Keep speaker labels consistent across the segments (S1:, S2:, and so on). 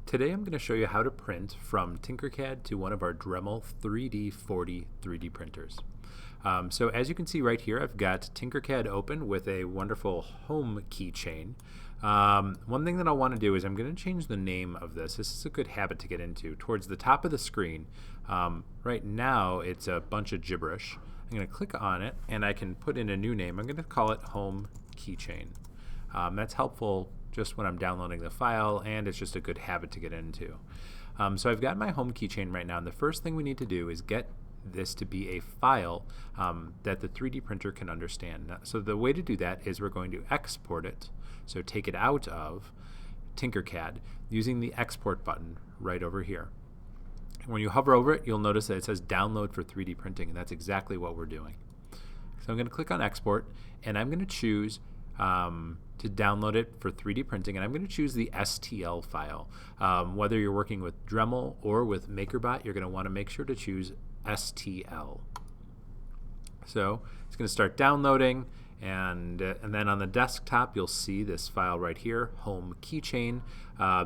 S1: Today I'm going to show you how to print from Tinkercad to one of our Dremel 3D40 3D printers. So as you can see right here, I've got Tinkercad open with a wonderful home keychain. One thing that I'll want to do is I'm going to change the name of this. This is a good habit to get into. Towards the top of the screen, right now it's a bunch of gibberish. I'm going to click on it and I can put in a new name. I'm going to call it home keychain. That's helpful just when I'm downloading the file, and it's just a good habit to get into. So I've got my home keychain right now, and the first thing we need to do is get this to be a file that the 3D printer can understand. So the way to do that is we're going to export it, so take it out of Tinkercad using the export button right over here. When you hover over it, you'll notice that it says download for 3D printing, and that's exactly what we're doing. So I'm going to click on export, and I'm going to choose to download it for 3D printing, and I'm going to choose the STL file. Whether you're working with Dremel or with MakerBot, you're going to want to make sure to choose STL. So it's going to start downloading, and then on the desktop you'll see this file right here, home keychain.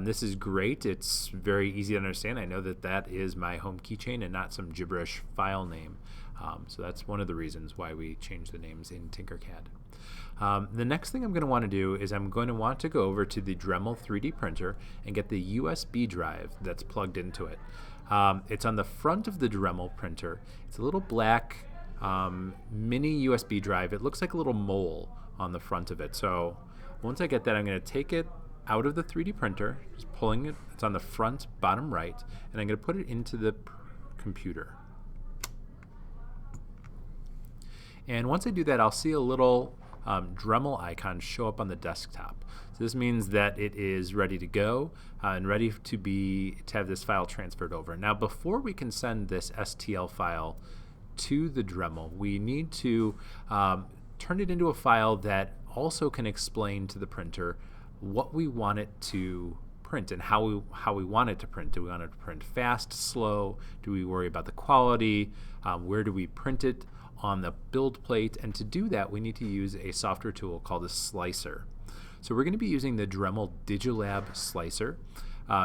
S1: This is great. It's very easy to understand. I know that that is my home keychain and not some gibberish file name. So that's one of the reasons why we changed the names in Tinkercad. The next thing I'm going to want to do is I'm going to want to go over to the Dremel 3D printer and get the USB drive that's plugged into it. It's on the front of the Dremel printer. It's a little black mini USB drive. It looks like a little mole on the front of it. So once I get that, I'm going to take it out of the 3D printer, just pulling it. It's on the front bottom right, and I'm going to put it into the computer. And once I do that, I'll see a little Dremel icon show up on the desktop. So this means that it is ready to go and ready to have this file transferred over. Now, before we can send this STL file to the Dremel, we need to turn it into a file that also can explain to the printer what we want it to print and how we want it to print. Do we want it to print fast, slow? Do we worry about the quality? Where do we print it on the build plate? And to do that, we need to use a software tool called a slicer. So we're going to be using the Dremel Digilab slicer.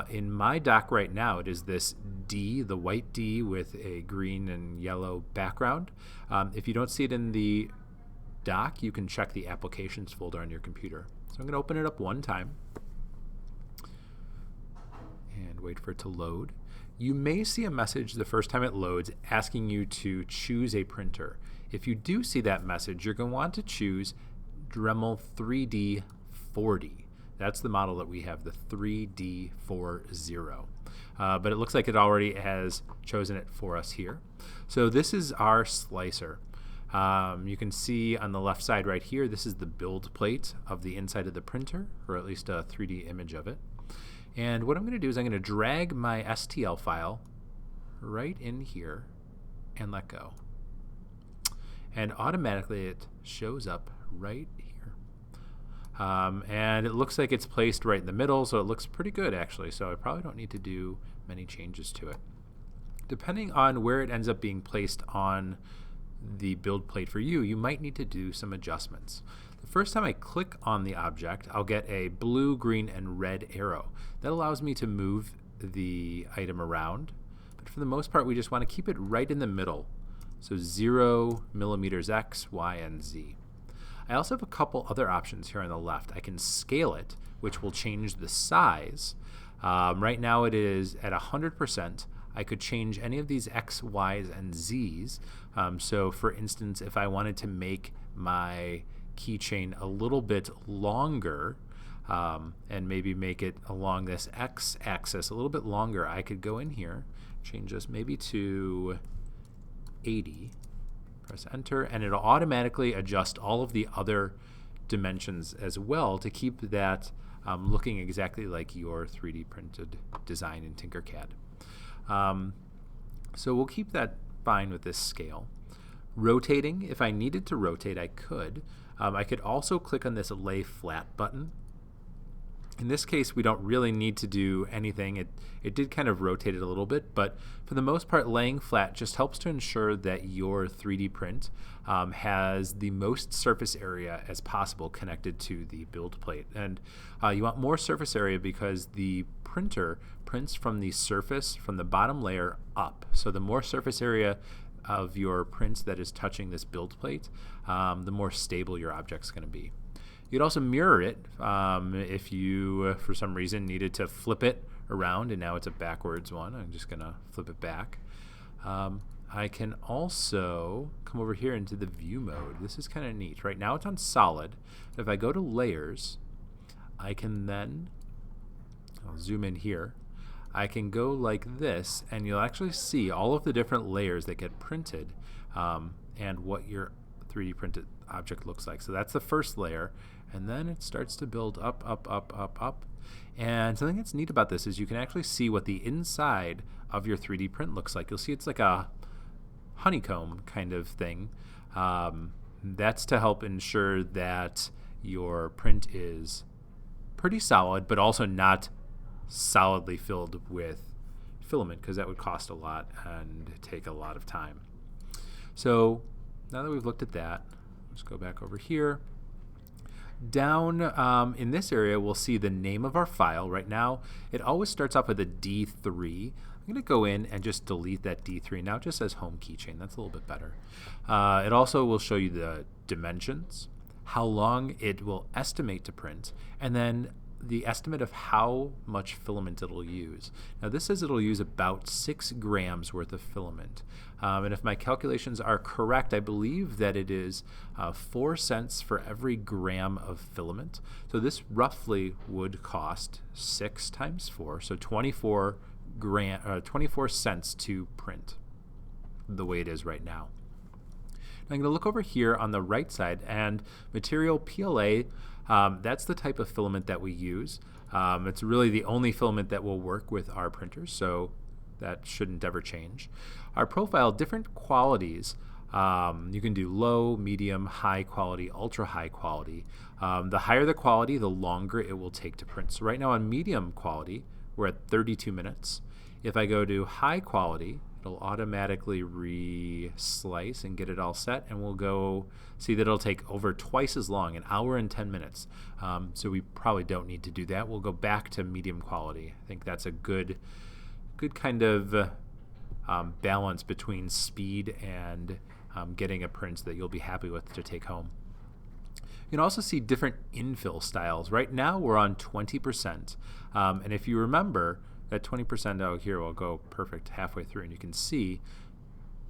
S1: In my dock right now, it is this D, the white D with a green and yellow background. If you don't see it in the dock, you can check the applications folder on your computer. So I'm going to open it up one time and wait for it to load. You may see a message the first time it loads asking you to choose a printer. If you do see that message, you're going to want to choose Dremel 3D40. That's the model that we have, the 3D40. But it looks like it already has chosen it for us here. So this is our slicer. You can see on the left side right here, this is the build plate of the inside of the printer, or at least a 3D image of it. And what I'm going to do is I'm going to drag my STL file right in here and let go. And automatically it shows up right here. And it looks like it's placed right in the middle, so it looks pretty good actually. So I probably don't need to do many changes to it. Depending on where it ends up being placed on the build plate for you, you might need to do some adjustments. The first time I click on the object, I'll get a blue, green, and red arrow. That allows me to move the item around, but for the most part we just want to keep it right in the middle. So 0 millimeters X, Y, and Z. I also have a couple other options here on the left. I can scale it, which will change the size. Right now it is at 100%. I could change any of these X, Y's, and Z's. So for instance, if I wanted to make my keychain a little bit longer and maybe make it along this X axis a little bit longer, I could go in here, change this maybe to 80, press enter, and it'll automatically adjust all of the other dimensions as well to keep that looking exactly like your 3D printed design in Tinkercad. So we'll keep that fine with this scale. Rotating, if I needed to rotate, I could. I could also click on this lay flat button, In this case, we don't really need to do anything. It did kind of rotate it a little bit, but for the most part, laying flat just helps to ensure that your 3D print has the most surface area as possible connected to the build plate. And you want more surface area because the printer prints from the surface, from the bottom layer up. So the more surface area of your print that is touching this build plate, the more stable your object's going to be. You'd also mirror it if you, for some reason, needed to flip it around, and now it's a backwards one. I'm just going to flip it back. I can also come over here into the view mode. This is kind of neat. Right now it's on solid. If I go to layers, I can then, I'll zoom in here, I can go like this, and you'll actually see all of the different layers that get printed and what your 3D printed object looks like. So that's the first layer, and then it starts to build up, up, up, up, up. And something that's neat about this is you can actually see what the inside of your 3D print looks like. You'll see it's like a honeycomb kind of thing. That's to help ensure that your print is pretty solid, but also not solidly filled with filament, because that would cost a lot and take a lot of time. So now that we've looked at that, let's go back over here. Down in this area, we'll see the name of our file. Right now, it always starts off with a D3. I'm going to go in and just delete that D3. Now it just says home keychain. That's a little bit better. It also will show you the dimensions, how long it will estimate to print, and then the estimate of how much filament it'll use. Now this says it'll use about 6 grams worth of filament. And if my calculations are correct, I believe that it is 4 cents for every gram of filament. So this roughly would cost 6 times 4, so 24 cents to print the way it is right now. Now I'm going to look over here on the right side, and material PLA, that's the type of filament that we use. It's really the only filament that will work with our printers, so that shouldn't ever change. Our profile, different qualities. You can do low, medium, high quality, ultra high quality. The higher the quality, the longer it will take to print. So right now on medium quality, we're at 32 minutes. If I go to high quality, it'll automatically re-slice and get it all set, and we'll go see that it'll take over twice as long, 1 hour and 10 minutes. So we probably don't need to do that. We'll go back to medium quality. I think that's a good kind of balance between speed and getting a print that you'll be happy with to take home. You can also see different infill styles. Right now we're on 20%. And if you remember, that 20% out here will go perfect halfway through, and you can see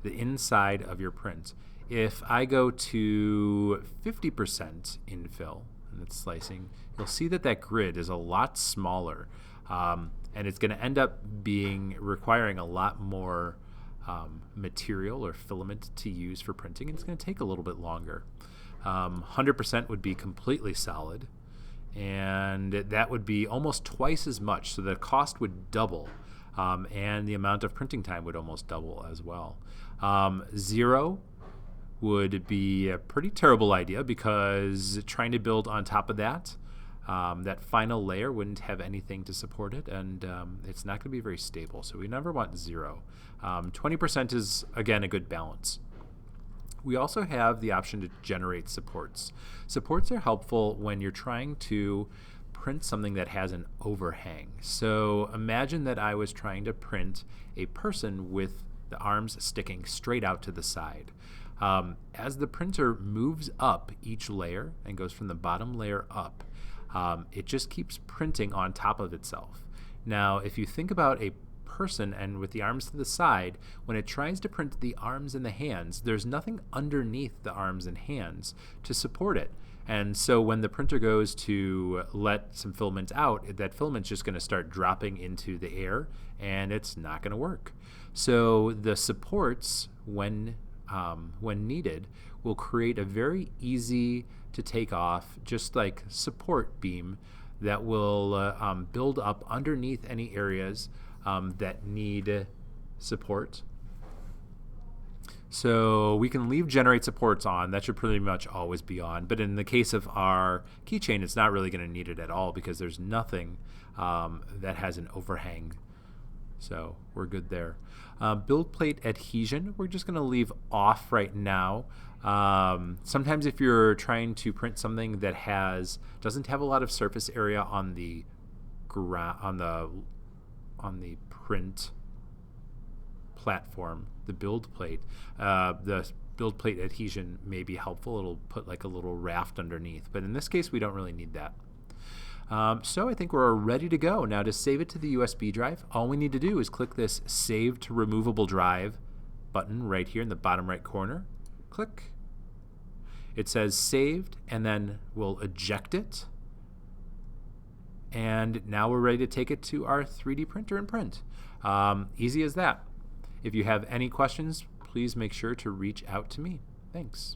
S1: the inside of your print. If I go to 50% infill, and it's slicing, you'll see that that grid is a lot smaller, and it's going to end up requiring a lot more material or filament to use for printing, and it's going to take a little bit longer. 100% would be completely solid, and that would be almost twice as much, so the cost would double, and the amount of printing time would almost double as well. 0 would be a pretty terrible idea, because trying to build on top of that, that final layer wouldn't have anything to support it, and it's not going to be very stable, so we never want 0. 20% is, again, a good balance. We also have the option to generate supports. Supports are helpful when you're trying to print something that has an overhang. So imagine that I was trying to print a person with the arms sticking straight out to the side. As the printer moves up each layer and goes from the bottom layer up, it just keeps printing on top of itself. Now, if you think about a person and with the arms to the side, when it tries to print the arms and the hands, there's nothing underneath the arms and hands to support it. And so when the printer goes to let some filament out, that filament's just going to start dropping into the air, and it's not going to work. So the supports, when needed, will create a very easy to take off, just like support beam that will build up underneath any areas that need support. So we can leave generate supports on. That should pretty much always be on. But in the case of our keychain, it's not really going to need it at all because there's nothing that has an overhang. So we're good there. Build plate adhesion, we're just going to leave off right now. Sometimes if you're trying to print something that doesn't have a lot of surface area on the print platform, the build plate adhesion may be helpful. It'll put like a little raft underneath, but in this case we don't really need that. So I think we're ready to go. Now to save it to the USB drive, all we need to do is click this Save to Removable Drive button right here in the bottom right corner. Click. It says saved, and then we'll eject it. And now we're ready to take it to our 3D printer and print. Easy as that. If you have any questions, please make sure to reach out to me. Thanks.